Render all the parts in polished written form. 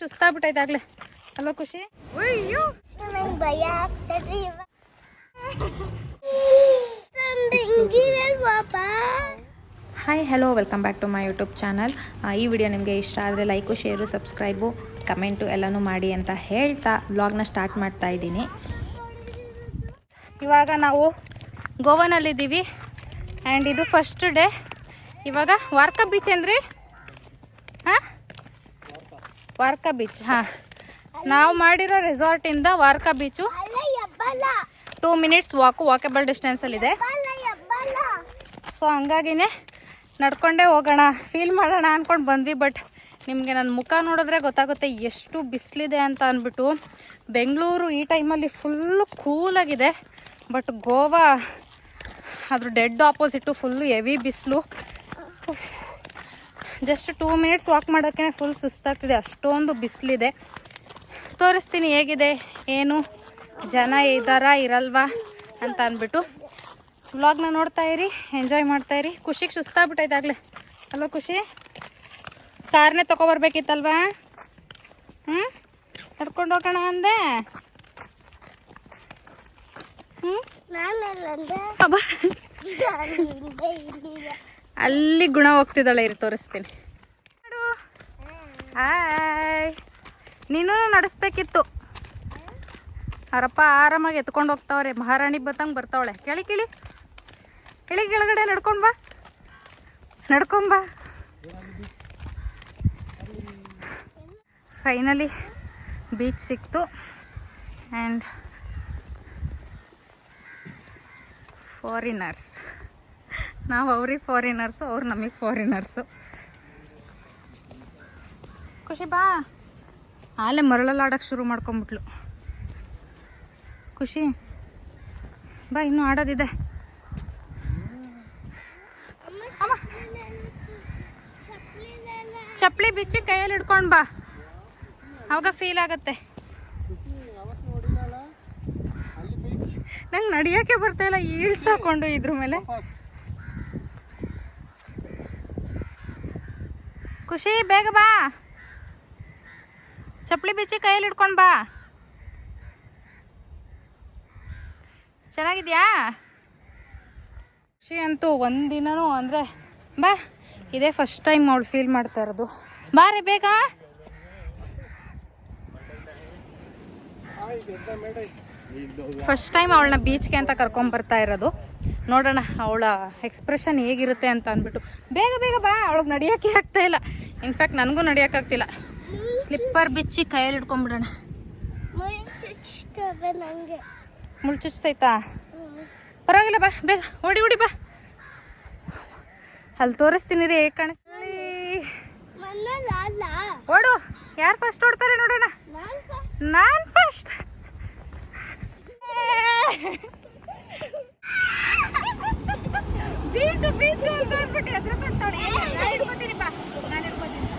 ಸುಸ್ತಾಗ್ಬಿಟ್ಟೈತಾಗ್ಲೇ ಅಲ್ವಾ ಖುಷಿ? ಅಯ್ಯೋ ಭಯ ಆಗ್ತದ್ರಿ. Hi hello welcome back to my YouTube channel. ಈ ವಿಡಿಯೋ ನಿಮಗೆ ಇಷ್ಟ ಆದರೆ ಲೈಕು ಶೇರು ಸಬ್ಸ್ಕ್ರೈಬು ಕಮೆಂಟು ಎಲ್ಲನೂ ಮಾಡಿ ಅಂತ ಹೇಳ್ತಾ ವ್ಲಾಗ್ನ ಸ್ಟಾರ್ಟ್ ಮಾಡ್ತಾ ಇದ್ದೀನಿ. ಇವಾಗ ನಾವು ಗೋವಾನಲ್ಲಿದ್ದೀವಿ ಆ್ಯಂಡ್ ಇದು ಫಸ್ಟ್ ಡೇ. ಇವಾಗ ವಾರ್ಕಾ ಬೀಚ್ ಏನ್ರಿ? ಹಾಂ, ವಾರ್ಕಾ ಬೀಚ್. ಹಾಂ, ನಾವು ಮಾಡಿರೋ ರೆಸಾರ್ಟಿಂದ ವಾರ್ಕಾ ಬೀಚು 2 minutes ವಾಕೇಬಲ್ ಡಿಸ್ಟೆನ್ಸಲ್ಲಿದೆ. ಸೊ ಹಂಗಾಗಿನೇ ನಡ್ಕೊಂಡೇ ಹೋಗೋಣ, ಫೀಲ್ ಮಾಡೋಣ ಅಂದ್ಕೊಂಡು ಬಂದ್ವಿ. ಬಟ್ ನಿಮಗೆ ನನ್ನ ಮುಖ ನೋಡಿದ್ರೆ ಗೊತ್ತಾಗುತ್ತೆ ಎಷ್ಟು ಬಿಸಿಲಿದೆ ಅಂತ ಅಂದ್ಬಿಟ್ಟು. ಬೆಂಗಳೂರು ಈ ಟೈಮಲ್ಲಿ ಫುಲ್ಲು ಕೂಲಾಗಿದೆ, ಬಟ್ ಗೋವಾ ಅದ್ರ ಡೆಡ್ ಆಪೋಸಿಟ್ಟು ಫುಲ್ಲು ಹೆವಿ ಬಿಸಿಲು. ಜಸ್ಟ್ 2 minutes ವಾಕ್ ಮಾಡೋಕ್ಕೆ ಫುಲ್ ಸುಸ್ತಾಗ್ತಿದೆ, ಅಷ್ಟೊಂದು ಬಿಸಿಲಿದೆ. ತೋರಿಸ್ತೀನಿ ಹೇಗಿದೆ, ಏನು ಜನ ಇದ್ದಾರಾ ಇರಲ್ವಾ ಅಂತ ಅಂದ್ಬಿಟ್ಟು. ವ್ಲಾಗ್ನ ನೋಡ್ತಾ ಇರಿ, ಎಂಜಾಯ್ ಮಾಡ್ತಾ ಇರಿ. ಖುಷಿಗೆ ಸುಸ್ತಾಗ್ಬಿಟ್ಟೈತಾಗಲೇ ಅಲ್ವಾ ಖುಷಿ? ಕಾರ್ನೇ ತೊಗೊಬರ್ಬೇಕಿತ್ತಲ್ವಾ? ನಡ್ಕೊಂಡು ಹೋಗೋಣ ಅಂದೆ. ಅಲ್ಲಿ ಗುಣ ಹೋಗ್ತಿದ್ದಾಳೆ, ಇರಿ ತೋರಿಸ್ತೀನಿ. ಹಾಯ್, ನೀನು ನಡೆಸ್ಬೇಕಿತ್ತು. ಅವರಪ್ಪ ಆರಾಮಾಗಿ ಎತ್ಕೊಂಡು ಹೋಗ್ತಾವ್ರೆ, ಮಹಾರಾಣಿ ಬತ್ತಂಗೆ ಬರ್ತಾವಳೆ. ಕೆಳಿ ಕೆಳಗಡೆ ನಡ್ಕೊಂಬಾ. ಫೈನಲಿ ಬೀಚ್ ಸಿಕ್ತು ಆ್ಯಂಡ್ ಫಾರಿನರ್ಸ್, ನಾವು ಅವ್ರಿಗೆ ಫಾರಿನರ್ಸು, ಅವ್ರು ನಮಗೆ ಫಾರಿನರ್ಸು. ಖುಷಿ ಬಾ. ಆಲೇ ಮರಳಲ್ಲಾಡೋಕ್ಕೆ ಶುರು ಮಾಡ್ಕೊಂಬಿಟ್ಲು ಖುಷಿ. ಬಾ, ಇನ್ನೂ ಆಡೋದಿದೆ. ಚಪ್ಪಲಿ ಬಿಚ್ಚಿ ಕೈಯಲ್ಲಿ ಹಿಡ್ಕೊಂಡು ಬಾ, ಅವಾಗ ಫೀಲ್ ಆಗತ್ತೆ. ನಂಗೆ ನಡಿಯೋಕ್ಕೆ ಬರ್ತಾಯಿಲ್ಲ, ಈಳ್ಸಾಕೊಂಡು ಇದ್ರ ಮೇಲೆ. ಖುಷಿ ಬೇಗ ಬಾ, ಚಪ್ಪಲಿ ಬಿಚ್ಚಿ ಕೈಯಲ್ಲಿ ಹಿಡ್ಕೊಂಡು ಬಾ. ಚೆನ್ನಾಗಿದ್ಯಾ ಖುಷಿ? ಅಂತೂ ಒಂದಿನೂ ಅಂದರೆ ಬಾ, ಇದೇ ಫಸ್ಟ್ ಟೈಮ್ ಅವಳು ಫೀಲ್ ಮಾಡ್ತಾ ಇರೋದು. ಬಾರೆ ಬೇಗ. ಫಸ್ಟ್ ಟೈಮ್ ಅವಳನ್ನ ಬೀಚ್ಗೆ ಅಂತ ಕರ್ಕೊಂಬರ್ತಾ ಇರೋದು. ನೋಡೋಣ ಅವಳ ಎಕ್ಸ್ಪ್ರೆಷನ್ ಹೇಗಿರುತ್ತೆ ಅಂತ ಅಂದ್ಬಿಟ್ಟು. ಬೇಗ ಬಾ, ಅವಳಿಗೆ ನಡಿಯೋಕ್ಕೆ ಆಗ್ತಾಯಿಲ್ಲ. ಇನ್ಫ್ಯಾಕ್ಟ್ ನನಗೂ ನಡಿಯೋಕ್ಕಾಗ್ತಿಲ್ಲ. ಸ್ಲಿಪ್ಪರ್ ಬಿಚ್ಚಿ ಕೈಯಲ್ಲಿ ಹಿಡ್ಕೊಂಬಿಡೋಣ. ಮುಳ್ಚುಚ್ತೈತಾ? ಪರವಾಗಿಲ್ಲ, ಬಾ ಬೇಗ ಓಡಿ ಬಾ. ಅಲ್ಲಿ ತೋರಿಸ್ತೀನಿ ರೀ, ಹೇಗೆ ಕಾಣಿಸ್ಲಿ. ಓಡು. ಯಾರು ಫಸ್ಟ್ ಓಡ್ತಾರೆ ನೋಡೋಣ. ನಾನು ಫಸ್ಟ್. ಬೀಚು ಅಂತ ಅಂದ್ಬಿಟ್ಟು ಎದುರು ಬಂತವಳೆ. ನಾನು ಹಿಡ್ಕೋತೀನಿ ಬಾ, ನಾನು ಹಿಡ್ಕೋತೀನಿ.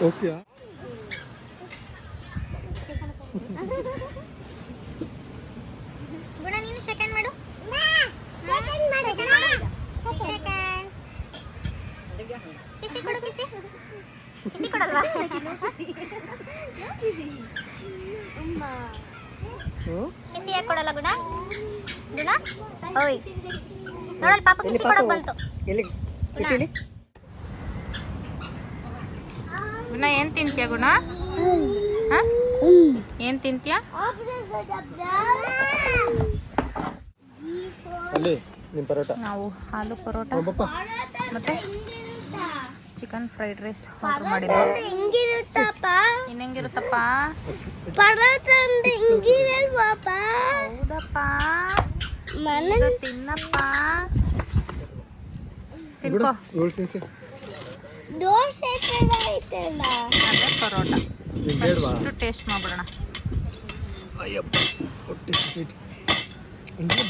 ಓಕೆ, ಗುಣ ನೀನು ಸೆಕೆಂಡ್ ಮಾಡು. ಕಿಸಿ ಕೊಡು, ಕಿಸಿ ಕೊಡಲ್ವಾ? ಕಿಸಿ ಯಾಕೆ ಕೊಡಲ್ಲ ಗುಣ? ಓಯ್ ನೋಡಲ್ ಪಾಪ ಕಿಸಿ ಕೊಡೋದು ಬಂತು. ಗುಣ ಏನು ತಿಂತೀಯ ಗುಣ? ಏನು ತಿಂತೀಯ? ಅಲ್ಲಿ ನಿಮ್ಮ ಪರೋಟ. ನಾವು ಆಲೂ ಪರೋಟ ಮತ್ತೆ ಚಿಕನ್ ಫ್ರೈಡ್ ರೈಸ್ ಆರ್ಡರ್ ಮಾಡಿದ್ವಿ. ಹಿಂಗಿರುತ್ತಪ್ಪ ಇನ್ನೆಂಗಿರುತ್ತಪ್ಪ? ಪರೋಟ ಅಂದ್ರೆ ಹಿಂಗಿರಲ್ವಪ್ಪ? ಹೌದಪ್ಪ, ಮನೆ ಈಗ ತಿನ್ನಪ್ಪ, ತಿನ್ಕೋ. ದೋಸೆ ತರ ಐತಲ್ಲ. ಅದೇ ಪರೋಟ. ಬೇಡವಾ? ಟೇಸ್ಟ್ ಮಾಡ್ಬಿಡೋಣ. ಅಯ್ಯಪ್ಪ ಹೊಟ್ಟೆ ಸಿಕ್ಕೈತಿ.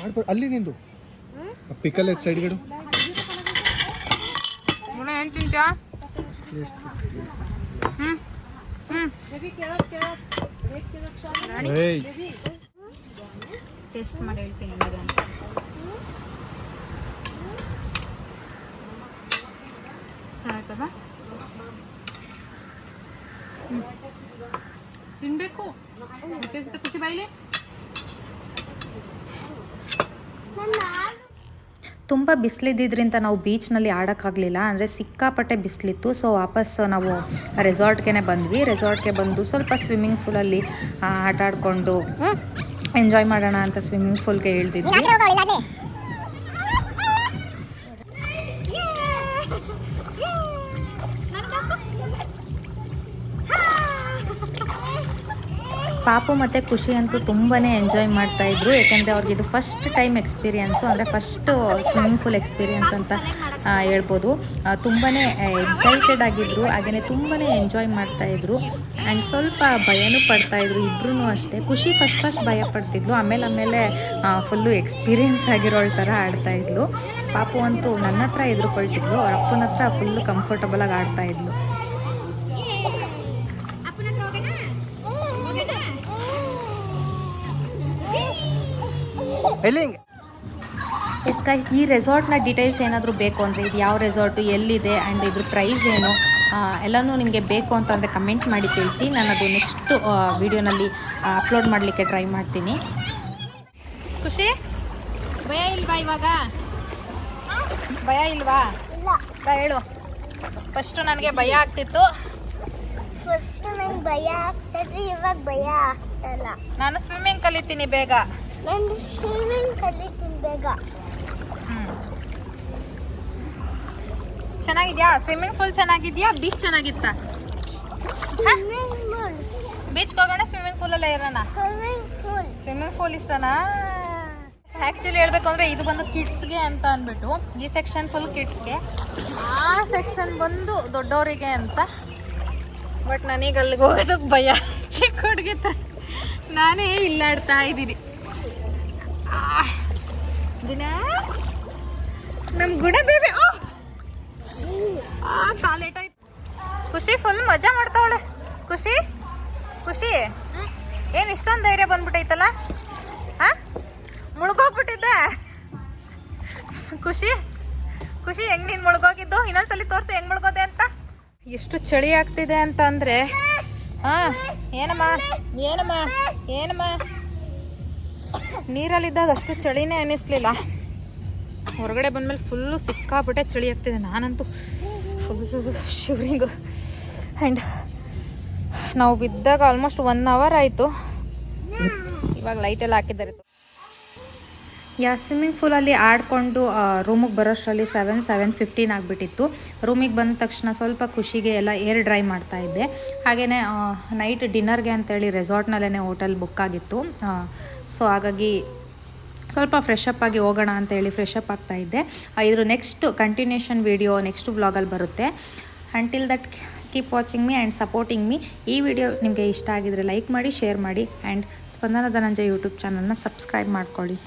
ಮಾಡ್ಬೋದು ಅಲ್ಲಿ ನಿಂದು ಪಿಕಲ್ ಸೈಡ್ ಗಡು ಏನು ತಿಂತ್ಯಾ? ಏಯ್ ಟೇಸ್ಟ್ ಮಾಡಿ ಹೇಳ್ತೀನಿ ಹೆಂಗಿದೆ ಅಂತ. ಚೆನ್ನಾಯ್ತಲ್ಲ? ತಿನ್ಬೇಕು. ಖುಷಿ ಬಾಯಿಲಿ. ತುಂಬ ಬಿಸಿಲಿದ್ದಿದ್ರಿಂದ ನಾವು ಬೀಚ್ನಲ್ಲಿ ಆಡೋಕ್ಕಾಗಲಿಲ್ಲ, ಅಂದರೆ ಸಿಕ್ಕಾಪಟ್ಟೆ ಬಿಸಿಲಿತ್ತು. ಸೊ ವಾಪಸ್ ನಾವು ರೆಸಾರ್ಟ್ಗೆ ಬಂದ್ವಿ. ರೆಸಾರ್ಟ್ಗೆ ಬಂದು ಸ್ವಲ್ಪ ಸ್ವಿಮ್ಮಿಂಗ್ ಪೂಲಲ್ಲಿ ಆಟ ಆಡಿಕೊಂಡು ಎಂಜಾಯ್ ಮಾಡೋಣ ಅಂತ ಸ್ವಿಮ್ಮಿಂಗ್ ಪೂಲ್ಗೆ ಇಳಿದಿದ್ವಿ. ಪಾಪು ಮತ್ತು ಖುಷಿ ಅಂತೂ ತುಂಬಾ ಎಂಜಾಯ್ ಮಾಡ್ತಾಯಿದ್ರು. ಯಾಕೆಂದರೆ ಅವ್ರಿಗೆ ಇದು ಫಸ್ಟ್ ಟೈಮ್ ಎಕ್ಸ್ಪೀರಿಯೆನ್ಸು, ಅಂದರೆ ಫಸ್ಟು ಸ್ವಿಮ್ಮಿಂಗ್ ಪೂಲ್ ಎಕ್ಸ್ಪೀರಿಯೆನ್ಸ್ ಅಂತ ಹೇಳ್ಬೋದು. ತುಂಬಾ ಎಕ್ಸೈಟೆಡ್ ಆಗಿದ್ದರು, ಹಾಗೆಯೇ ತುಂಬಾ ಎಂಜಾಯ್ ಮಾಡ್ತಾಯಿದ್ರು. ಆ್ಯಂಡ್ ಸ್ವಲ್ಪ ಭಯನೂ ಪಡ್ತಾಯಿದ್ರು ಇಬ್ಬರೂ ಅಷ್ಟೇ. ಖುಷಿ ಫಸ್ಟ್ ಭಯ ಪಡ್ತಿದ್ಲು, ಆಮೇಲೆ ಫುಲ್ಲು ಎಕ್ಸ್ಪೀರಿಯೆನ್ಸ್ ಆಗಿರೋಳ ಥರ ಆಡ್ತಾಯಿದ್ಲು. ಪಾಪು ಅಂತೂ ನನ್ನ ಹತ್ರ ಎದುರುಕೊಳ್ತಿದ್ಲು, ಅವ್ರ ಅಪ್ಪನ ಹತ್ರ ಫುಲ್ಲು ಕಂಫರ್ಟಬಲಾಗಿ ಆಡ್ತಾಯಿದ್ಲು. ಈ ರೆಸಾರ್ಟ್ನ ಡೀಟೇಲ್ಸ್ ಏನಾದರೂ ಬೇಕು ಅಂದರೆ, ಇದು ಯಾವ ರೆಸಾರ್ಟು, ಎಲ್ಲಿದೆ, ಆ್ಯಂಡ್ ಇದ್ರ ಪ್ರೈಸ್ ಏನು ಎಲ್ಲನೂ ನಿಮಗೆ ಬೇಕು ಅಂತಂದರೆ ಕಮೆಂಟ್ ಮಾಡಿ ತಿಳಿಸಿ. ನಾನು ಅದು ನೆಕ್ಸ್ಟ್ ವೀಡಿಯೋನಲ್ಲಿ ಅಪ್ಲೋಡ್ ಮಾಡಲಿಕ್ಕೆ ಟ್ರೈ ಮಾಡ್ತೀನಿ. ಖುಷಿ, ಭಯ ಇಲ್ವಾ ಇವಾಗ? ಭಯ ಇಲ್ವಾ? ಬಾ ಹೇಳು. ಫಸ್ಟು ನನಗೆ ಭಯ ಆಗ್ತಿತ್ತು. ಫಸ್ಟ್ ನಂಗೆ ಭಯ ಆಗ್ತದ್ರಿ, ಇವಾಗ ಭಯ ಆಗ್ತಲ್ಲ. ನಾನು ಸ್ವಿಮ್ಮಿಂಗ್ ಕಲಿತೀನಿ ಬೇಗ. ನಾನು ಸ್ವಿಮ್ಮಿಂಗ್ ಕಲಿತೀನಿ ಬೇಗ. ಚೆನ್ನಾಗಿದ್ಯಾ ಸ್ವಿಮ್ಮಿಂಗ್ ಪೂಲ್? ಚೆನ್ನಾಗಿದ್ಯಾ? ಬೀಚ್ ಚೆನ್ನಾಗಿತ್ತ? ಬೀಚ್ಗೆ ಹೋಗೋಣ, ಸ್ವಿಮ್ಮಿಂಗ್ ಪೂಲಲ್ಲೇ ಇರೋಣ. ಸ್ವಿಮ್ಮಿಂಗ್ ಪೂಲ್ ಇಷ್ಟನಾ? ಆ್ಯಕ್ಚುಲಿ ಹೇಳ್ಬೇಕು ಅಂದರೆ ಇದು ಬಂದು ಕಿಡ್ಸ್ಗೆ ಅಂತ ಅಂದ್ಬಿಟ್ಟು ಈ ಸೆಕ್ಷನ್ ಫುಲ್ ಕಿಡ್ಸ್ಗೆ, ಆ ಸೆಕ್ಷನ್ ಬಂದು ದೊಡ್ಡವರಿಗೆ ಅಂತ. ಬಟ್ ನನಗೆ ಅಲ್ಲಿಗೆ ಹೋಗೋದಕ್ಕೆ ಭಯ. ಚಿಕ್ಕ ಹುಡುಗಿ ನಾನೇ ಇಲ್ಲಾಡ್ತಾ ಇದ್ದೀನಿ. ಗುಣ, ನಮ್ಮ ಗುಣ ಬೇಬಿ ಕಾಲೇಟಾಯ್ತು. ಖುಷಿ ಫುಲ್ ಮಜಾ ಮಾಡ್ತಾವಳೆ. ಖುಷಿ ಏನು ಇಷ್ಟೊಂದು ಧೈರ್ಯ ಬಂದ್ಬಿಟ್ಟೈತಲ್ಲ? ಹಾಂ, ಮುಳುಗೋಗ್ಬಿಟ್ಟಿದ್ದೆ. ಖುಷಿ ಹೆಂಗೆ ನೀನು ಮುಳುಗೋಗಿದ್ದು? ಇನ್ನೊಂದ್ಸಲಿ ತೋರಿಸಿ ಹೆಂಗೆ ಮುಳುಗೋದೆ ಅಂತ. ಎಷ್ಟು ಚಳಿ ಆಗ್ತಿದೆ ಅಂತ ಅಂದರೆ, ಹಾಂ ಏನಮ್ಮ ನೀರಲ್ಲಿದ್ದಾಗ ಅಷ್ಟು ಚಳಿನೇ ಅನ್ನಿಸ್ಲಿಲ್ಲ. ಹೊರಗಡೆ ಬಂದಮೇಲೆ ಫುಲ್ಲು ಸಿಕ್ಕಾಪಟ್ಟೆ ಚಳಿ ಆಗ್ತಿದೆ. ನಾನಂತೂ ಫುಲ್ ಶಿವರಿಂಗು. ಆ್ಯಂಡ್ ನಾವು ಬಿದ್ದಾಗ ಆಲ್ಮೋಸ್ಟ್ 1 hour ಆಯಿತು. ಇವಾಗ ಲೈಟೆಲ್ಲ ಹಾಕಿದ್ದಾರೆ. ಸ್ವಿಮ್ಮಿಂಗ್ ಪೂಲಲ್ಲಿ ಆಡಿಕೊಂಡು ರೂಮಿಗೆ ಬರೋಷ್ಟರಲ್ಲಿ 7:15 ಆಗಿಬಿಟ್ಟಿತ್ತು. ರೂಮಿಗೆ ಬಂದ ತಕ್ಷಣ ಸ್ವಲ್ಪ ಖುಷಿಗೆ ಎಲ್ಲ ಏರ್ ಡ್ರೈ ಮಾಡ್ತಾಯಿದ್ದೆ. ಹಾಗೆಯೇ ನೈಟ್ ಡಿನ್ನರ್ಗೆ ಅಂತೇಳಿ ರೆಸಾರ್ಟ್ನಲ್ಲೇ ಹೋಟೆಲ್ ಬುಕ್ ಆಗಿತ್ತು. ಸೊ ಹಾಗಾಗಿ ಸ್ವಲ್ಪ ಫ್ರೆಶ್ ಅಪ್ ಆಗಿ ಹೋಗೋಣ ಅಂತೇಳಿ ಫ್ರೆಶ್ ಅಪ್ ಆಗ್ತಾಯಿದ್ದೆ. ಇದ್ರ ನೆಕ್ಸ್ಟ್ ಕಂಟಿನ್ಯೂಷನ್ ವೀಡಿಯೋ ನೆಕ್ಸ್ಟ್ ವ್ಲಾಗಲ್ಲಿ ಬರುತ್ತೆ. Until that keep watching me and supporting me. ಈ ವಿಡಿಯೋ ನಿಮಗೆ ಇಷ್ಟ ಆಗಿದರೆ ಲೈಕ್ ಮಾಡಿ, ಶೇರ್ ಮಾಡಿ, ಆ್ಯಂಡ್ ಸ್ಪಂದನ ಧನಂಜಯ ಯೂಟ್ಯೂಬ್ ಚಾನಲ್ನ ಸಬ್ಸ್ಕ್ರೈಬ್ ಮಾಡ್ಕೊಳ್ಳಿ.